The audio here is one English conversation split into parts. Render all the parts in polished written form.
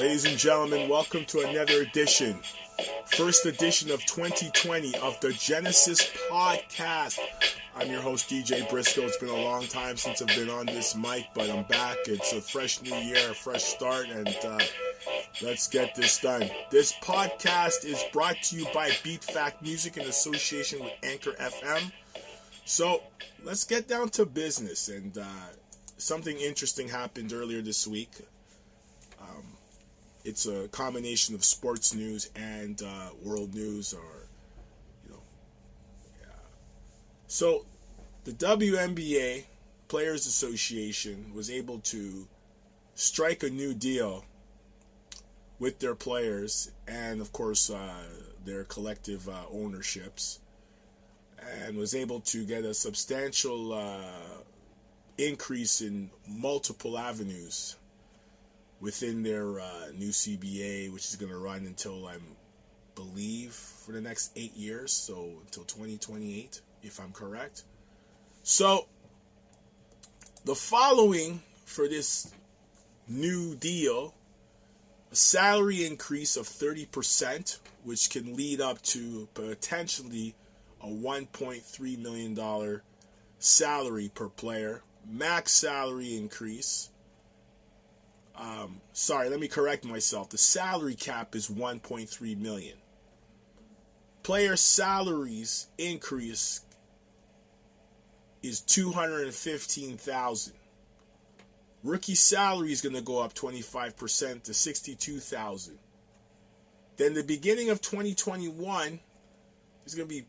Ladies and gentlemen, welcome to another edition, first edition of 2020 of the Genesis Podcast. I'm your host, DJ Briscoe. It's been a long time since I've been on this mic, but I'm back. It's a fresh new year, a fresh start, and let's get this done. This podcast is brought to you by BeatFakMusic in association with Anchor FM. So let's get down to business, and something interesting happened earlier this week. It's a combination of sports news and world news, So the WNBA Players Association was able to strike a new deal with their players and, of course, their collective ownerships, and was able to get a substantial increase in multiple avenues within their new CBA, which is going to run until, I believe, for the next 8 years, so until 2028, if I'm correct. So, the following for this new deal, a salary increase of 30%, which can lead up to potentially a $1.3 million salary per player, max salary increase. Let me correct myself. The salary cap is $1.3 million. Player salaries increase is $215,000. Rookie salary is going to go up 25% to $62,000. Then the beginning of 2021 is going to be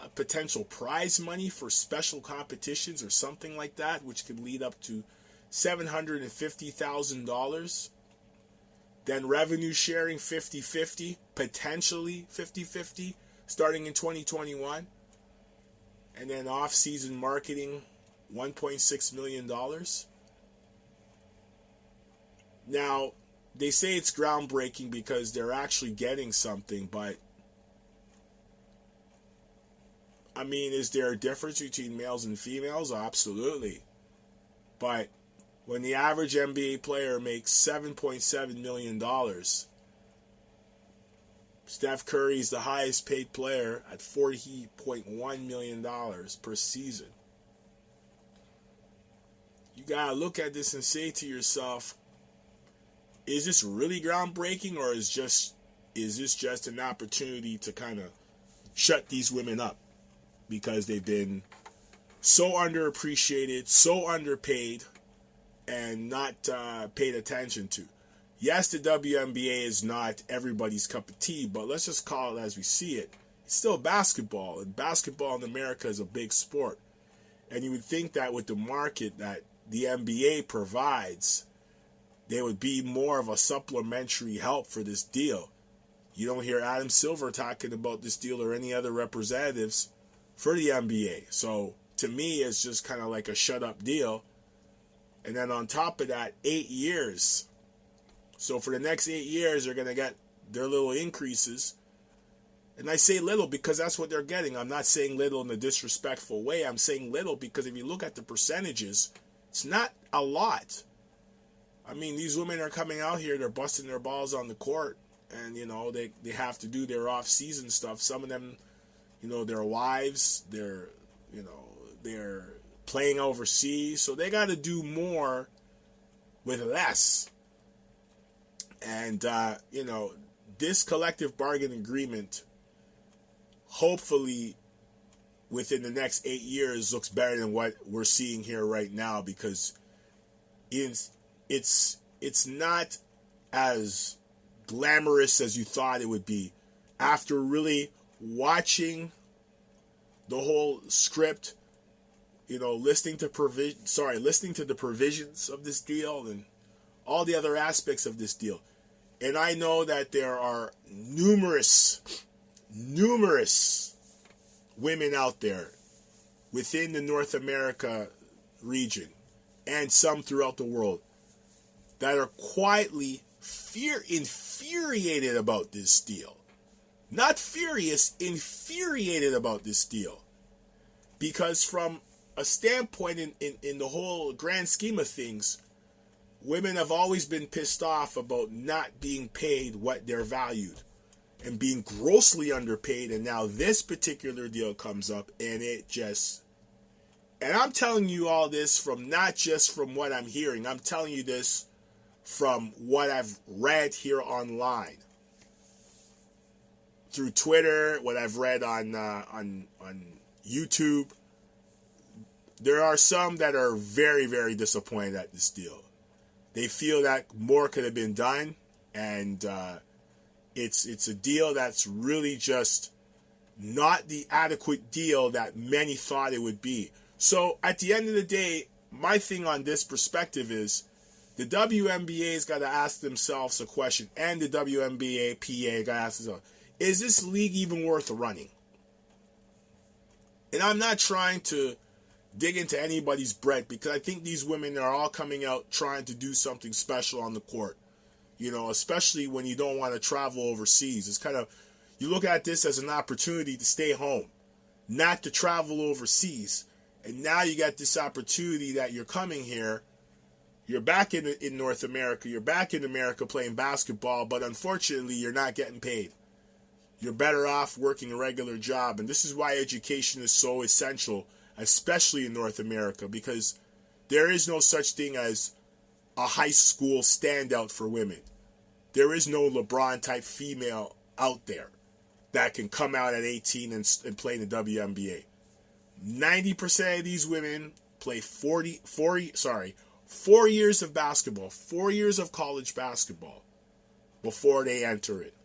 a potential prize money for special competitions or something like that, which could lead up to $750,000. Then revenue sharing 50-50, potentially 50-50, starting in 2021. And then off-season marketing, $1.6 million. Now, they say it's groundbreaking because they're actually getting something, but I mean, is there a difference between males and females? Absolutely. But when the average NBA player makes $7.7 million, Steph Curry is the highest paid player at $40.1 million per season. You gotta look at this and say to yourself, is this really groundbreaking, or is this just an opportunity to kind of shut these women up because they've been so underappreciated, so underpaid, and not paid attention to? Yes, the WNBA is not everybody's cup of tea, but let's just call it as we see it. It's still basketball, and basketball in America is a big sport. And you would think that with the market that the NBA provides, there would be more of a supplementary help for this deal. You don't hear Adam Silver talking about this deal or any other representatives for the NBA. So to me, it's just kind of like a shut-up deal. And then on top of that, 8 years. So for the next 8 years, they're going to get their little increases. And I say little because that's what they're getting. I'm not saying little in a disrespectful way. I'm saying little because if you look at the percentages, it's not a lot. I mean, these women are coming out here, they're busting their balls on the court. And, they have to do their off-season stuff. Some of them, their wives, they're playing overseas. So they got to do more with less. And, this collective bargaining agreement, hopefully within the next 8 years, looks better than what we're seeing here right now, because it's not as glamorous as you thought it would be. After really watching the whole script, listening to the provisions of this deal and all the other aspects of this deal. And I know that there are numerous women out there within the North America region and some throughout the world that are quietly infuriated about this deal. Not furious, infuriated about this deal. Because from a standpoint in the whole grand scheme of things, women have always been pissed off about not being paid what they're valued and being grossly underpaid. And now this particular deal comes up, and it just, and I'm telling you all this from not just from what I'm hearing. I'm telling you this from what I've read here online, through Twitter, what I've read on YouTube. There are some that are very, very disappointed at this deal. They feel that more could have been done, and it's a deal that's really just not the adequate deal that many thought it would be. So at the end of the day, my thing on this perspective is the WNBA's got to ask themselves a question, and the WNBA PA got to ask themselves, is this league even worth running? And I'm not trying to dig into anybody's bread, because I think these women are all coming out trying to do something special on the court. You know, especially when you don't want to travel overseas. It's kind of, you look at this as an opportunity to stay home, not to travel overseas. And now you got this opportunity that you're coming here. You're back in North America. You're back in America playing basketball, but unfortunately you're not getting paid. You're better off working a regular job. And this is why education is so essential, especially in North America, because there is no such thing as a high school standout for women. There is no LeBron type female out there that can come out at 18 and play in the WNBA. 90% of these women play 4 years of basketball, 4 years of college basketball before they enter it,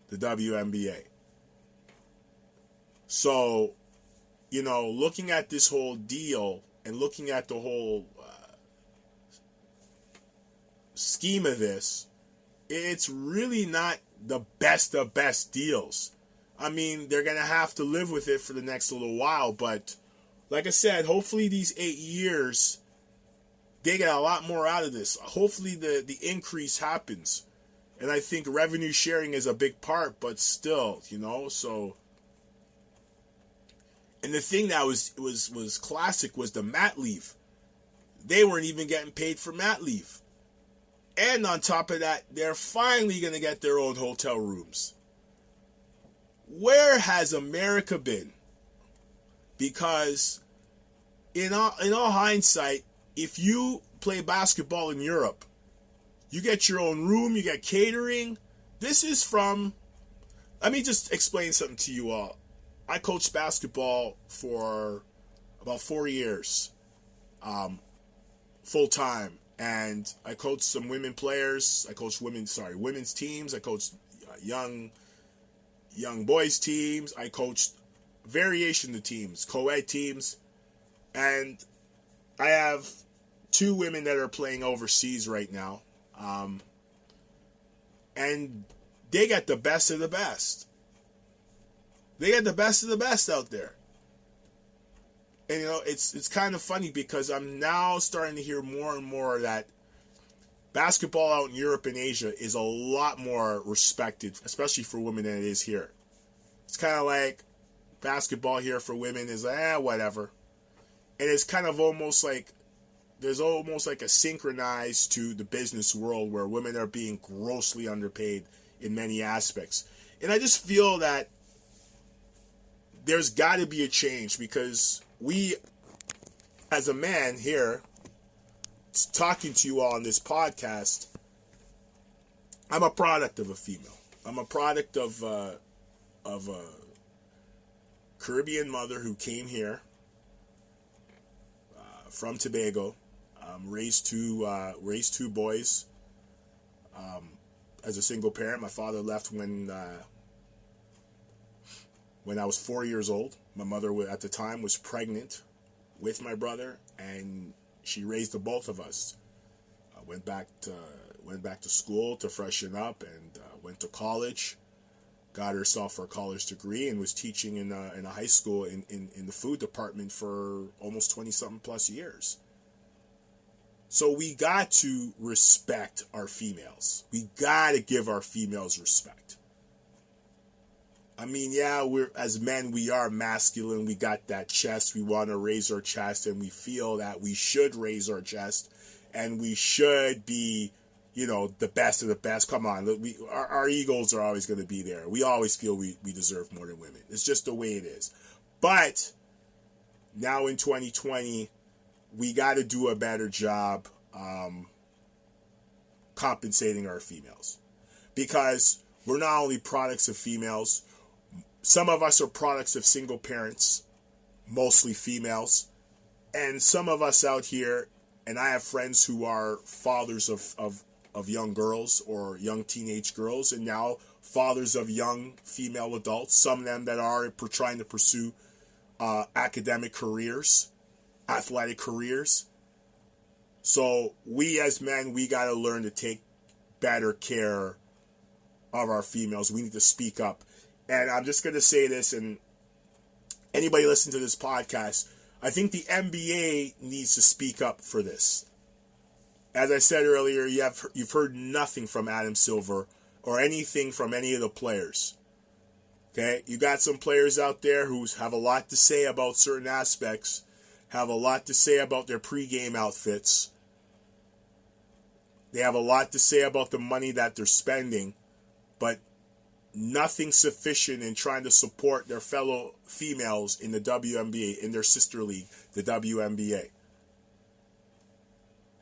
the WNBA. So, you know, looking at this whole deal and looking at the whole scheme of this, it's really not the best of best deals. I mean, they're going to have to live with it for the next little while, but like I said, hopefully these 8 years, they get a lot more out of this. Hopefully the increase happens. And I think revenue sharing is a big part, but still, you know, so. And the thing that was classic was the mat leave. They weren't even getting paid for mat leave. And on top of that, they're finally going to get their own hotel rooms. Where has America been? Because in all hindsight, if you play basketball in Europe, you get your own room, you get catering. This is from, let me just explain something to you all. I coached basketball for about 4 years, full time. And I coached some women players. I coached women's teams. I coached young boys teams. I coached variation of teams, co-ed teams. And I have 2 women that are playing overseas right now. And they got the best of the best. They got the best of the best out there. And, you know, it's kind of funny because I'm now starting to hear more and more that basketball out in Europe and Asia is a lot more respected, especially for women, than it is here. It's kind of like basketball here for women is whatever. And it's kind of almost like, there's almost like a synchronized to the business world where women are being grossly underpaid in many aspects. And I just feel that there's got to be a change, because we, as a man here, talking to you all on this podcast, I'm a product of a female. I'm a product of a Caribbean mother who came here from Tobago, raised two boys as a single parent. My father left when I was 4 years old. My mother at the time was pregnant with my brother, and she raised the both of us. Went back to school to freshen up, and went to college. Got herself her college degree, and was teaching in a high school in the food department for almost 20-something plus years. So we got to respect our females. We got to give our females respect. I mean, yeah, as men, we are masculine. We got that chest. We want to raise our chest, and we feel that we should raise our chest and we should be, the best of the best. Come on, our egos are always going to be there. We always feel we deserve more than women. It's just the way it is. But now in 2020, we got to do a better job compensating our females, because we're not only products of females. Some of us are products of single parents, mostly females, and some of us out here, and I have friends who are fathers of young girls or young teenage girls, and now fathers of young female adults, some of them that are trying to pursue academic careers, athletic careers. So we as men, we got to learn to take better care of our females. We need to speak up. And I'm just going to say this, and anybody listening to this podcast, I think the NBA needs to speak up for this. As I said earlier, you've heard nothing from Adam Silver or anything from any of the players. Okay? You got some players out there who have a lot to say about certain aspects, have a lot to say about their pregame outfits. They have a lot to say about the money that they're spending, but nothing sufficient in trying to support their fellow females in the WNBA, in their sister league, the WNBA.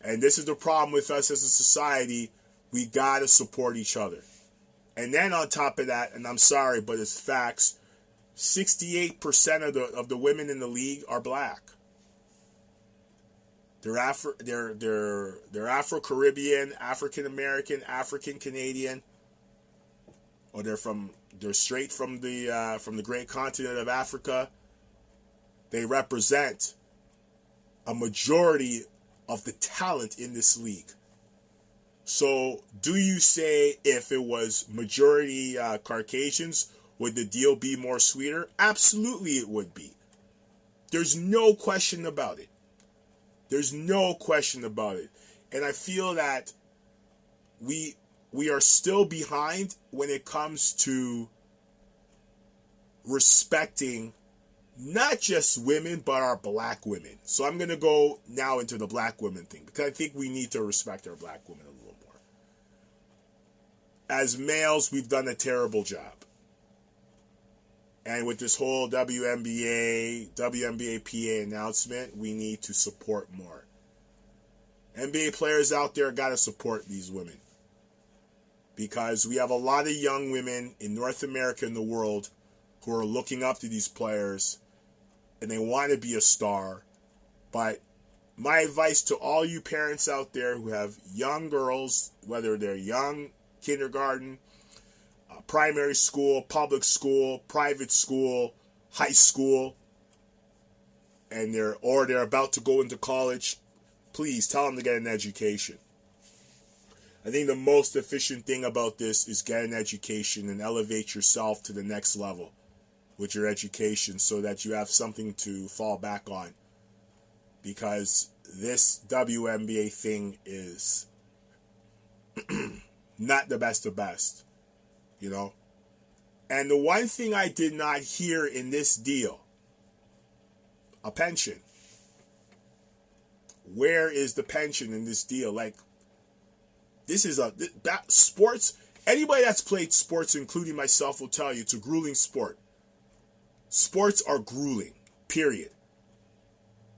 And this is the problem with us as a society. We gotta support each other. And then on top of that, and I'm sorry, but it's facts, 68% of the women in the league are black. They're Afro-Caribbean, African American, African Canadian, or they're straight from the great continent of Africa. They represent a majority of the talent in this league. So, do you say if it was majority Caucasians, would the deal be more sweeter? Absolutely, it would be. There's no question about it. There's no question about it. And I feel that we are still behind when it comes to respecting not just women, but our black women. So I'm going to go now into the black women thing, because I think we need to respect our black women a little more. As males, we've done a terrible job. And with this whole WNBA PA announcement, we need to support more. NBA players out there got to support these women, because we have a lot of young women in North America and the world who are looking up to these players, and they want to be a star. But my advice to all you parents out there who have young girls, whether they're young, kindergarten, primary school, public school, private school, high school, and they're about to go into college, please tell them to get an education. I think the most efficient thing about this is get an education and elevate yourself to the next level with your education, so that you have something to fall back on. Because this WNBA thing is not the best of best, And the one thing I did not hear in this deal, a pension. Where is the pension in this deal? Like, this is sports. Anybody that's played sports, including myself, will tell you it's a grueling sport. Sports are grueling, period.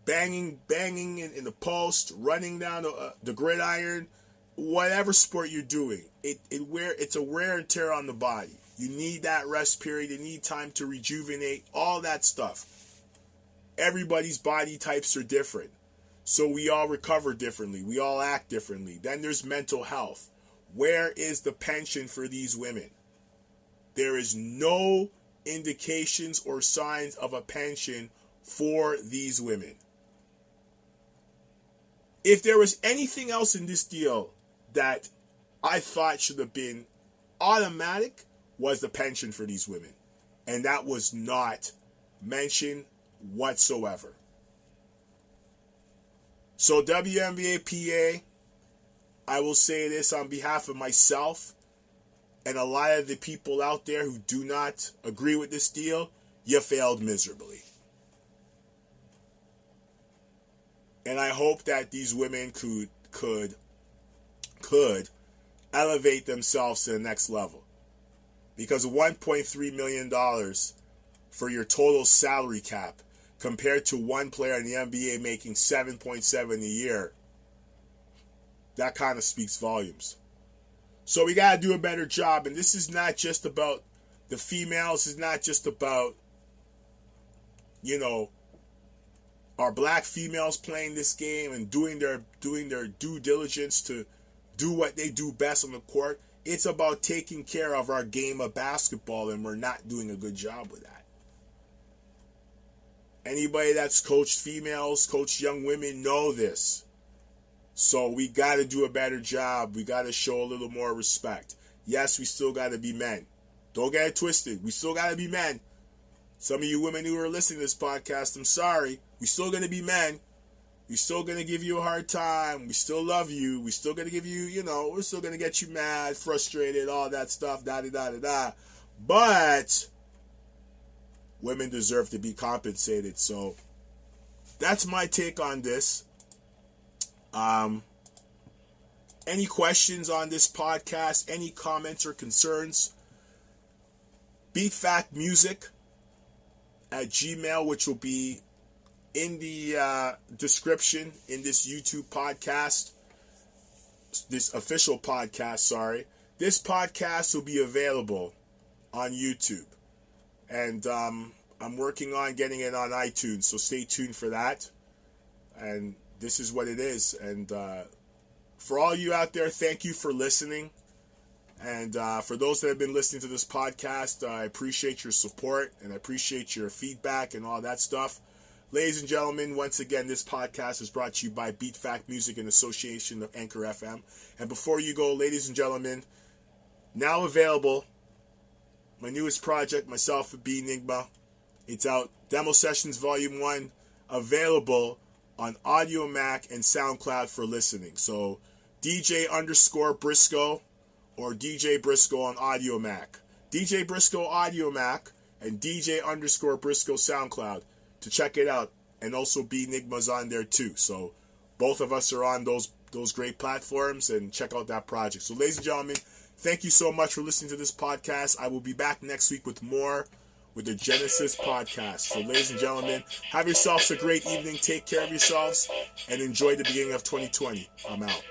Banging in the post, running down the gridiron, whatever sport you're doing, it's a wear and tear on the body. You need that rest period. You need time to rejuvenate, all that stuff. Everybody's body types are different. So we all recover differently. We all act differently. Then there's mental health. Where is the pension for these women? There is no indications or signs of a pension for these women. If there was anything else in this deal that I thought should have been automatic, was the pension for these women. And that was not mentioned whatsoever. So WNBA PA, I will say this on behalf of myself and a lot of the people out there who do not agree with this deal, you failed miserably. And I hope that these women could elevate themselves to the next level. Because $1.3 million for your total salary cap compared to one player in the NBA making $7.7 a year, that kind of speaks volumes. So we got to do a better job. And this is not just about the females. It's not just about, our black females playing this game and doing their due diligence to do what they do best on the court. It's about taking care of our game of basketball, and we're not doing a good job with that. Anybody that's coached females, coached young women know this. So we got to do a better job. We got to show a little more respect. Yes, we still got to be men. Don't get it twisted. We still got to be men. Some of you women who are listening to this podcast, I'm sorry. We still going to be men. We're still going to give you a hard time. We still love you. We're still going to give you, we're still going to get you mad, frustrated, all that stuff, da-da-da-da-da. But women deserve to be compensated. So that's my take on this. Any questions on this podcast? Any comments or concerns? BeatFakMusic at Gmail, which will be in the description in this YouTube podcast, this official podcast, sorry. This podcast will be available on YouTube. And I'm working on getting it on iTunes, so stay tuned for that. And this is what it is. And for all you out there, thank you for listening. And for those that have been listening to this podcast, I appreciate your support and I appreciate your feedback and all that stuff. Ladies and gentlemen, once again, this podcast is brought to you by BeatFakMusic in association with Anchor FM. And before you go, ladies and gentlemen, now available, my newest project, myself with Enigma. It's out, Demo Sessions Volume 1, available on Audio Mac and SoundCloud for listening. So DJ_Briscoe or DJ Briscoe on Audio Mac. DJ Briscoe Audio Mac and DJ_Briscoe SoundCloud to check it out. And also Enigma's on there too. So both of us are on those great platforms, and check out that project. So ladies and gentlemen, thank you so much for listening to this podcast. I will be back next week with more with the Genesis podcast. So ladies and gentlemen, have yourselves a great evening. Take care of yourselves and enjoy the beginning of 2020. I'm out.